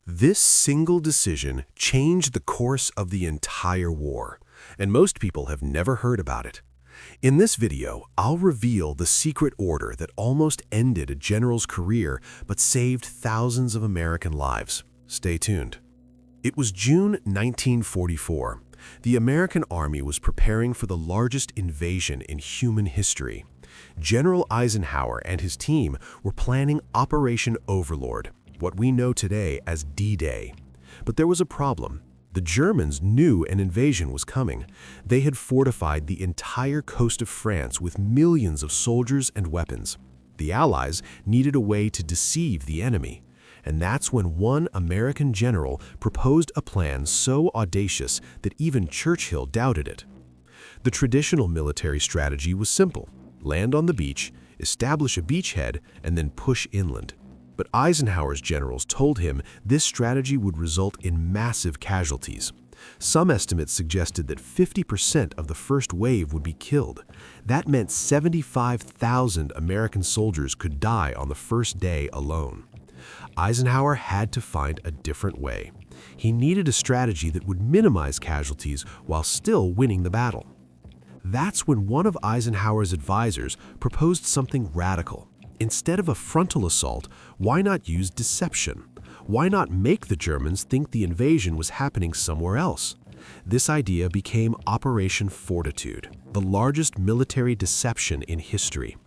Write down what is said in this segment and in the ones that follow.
This single decision changed the course of the entire war, and most people have never heard about it. In this video, I'll reveal the secret order that almost ended a general's career but saved thousands of American lives. Stay tuned. It was June 1944. The American Army was preparing for the largest invasion in human history. General Eisenhower and his team were planning Operation Overlord, what we know today as D-Day. But there was a problem. The Germans knew an invasion was coming. They had fortified the entire coast of France with millions of soldiers and weapons. The Allies needed a way to deceive the enemy. And that's when one American general proposed a plan so audacious that even Churchill doubted it. The traditional military strategy was simple: land on the beach, establish a beachhead, and then push inland. But Eisenhower's generals told him this strategy would result in massive casualties. Some estimates suggested that 50% of the first wave would be killed. That meant 75,000 American soldiers could die on the first day alone. Eisenhower had to find a different way. He needed a strategy that would minimize casualties while still winning the battle. That's when one of Eisenhower's advisors proposed something radical. Instead of a frontal assault, why not use deception? Why not make the Germans think the invasion was happening somewhere else? This idea became Operation Fortitude, the largest military deception in history.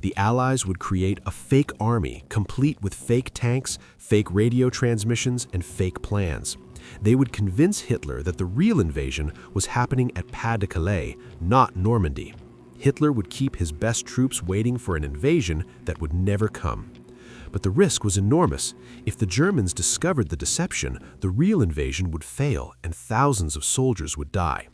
The Allies would create a fake army, complete with fake tanks, fake radio transmissions, and fake plans. They would convince Hitler that the real invasion was happening at Pas-de-Calais, not Normandy. Hitler would keep his best troops waiting for an invasion that would never come. But the risk was enormous. If the Germans discovered the deception, the real invasion would fail and thousands of soldiers would die.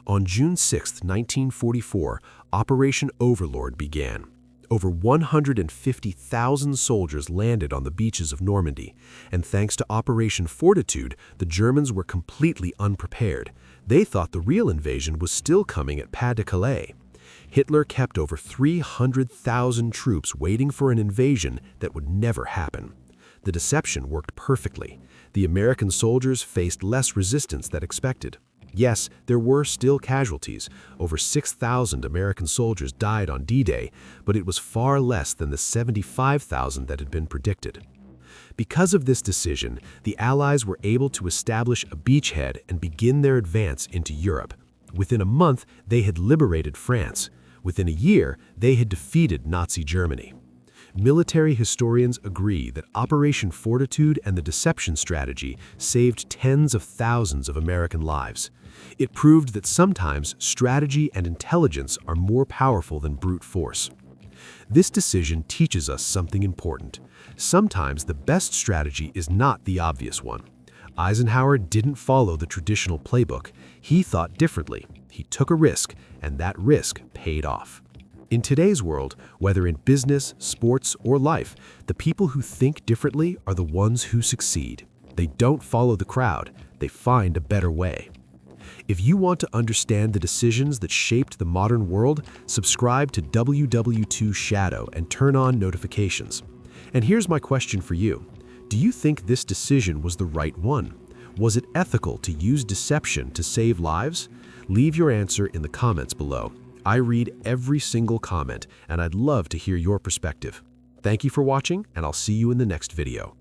On June 6, 1944, Operation Overlord began. Over 150,000 soldiers landed on the beaches of Normandy, and thanks to Operation Fortitude, the Germans were completely unprepared. They thought the real invasion was still coming at Pas-de-Calais. Hitler kept over 300,000 troops waiting for an invasion that would never happen. The deception worked perfectly. The American soldiers faced less resistance than expected. Yes, there were still casualties. Over 6,000 American soldiers died on D-Day, but it was far less than the 75,000 that had been predicted. Because of this decision, the Allies were able to establish a beachhead and begin their advance into Europe. Within a month, they had liberated France. Within a year, they had defeated Nazi Germany. Military historians agree that Operation Fortitude and the deception strategy saved tens of thousands of American lives. It proved that sometimes strategy and intelligence are more powerful than brute force. This decision teaches us something important. Sometimes the best strategy is not the obvious one. Eisenhower didn't follow the traditional playbook. He thought differently. He took a risk, and that risk paid off. In today's world, whether in business, sports, or life, the people who think differently are the ones who succeed. They don't follow the crowd. They find a better way. If you want to understand the decisions that shaped the modern world, subscribe to WW2 Shadow and turn on notifications. And here's my question for you. Do you think this decision was the right one? Was it ethical to use deception to save lives? Leave your answer in the comments below. I read every single comment, and I'd love to hear your perspective. Thank you for watching, and I'll see you in the next video.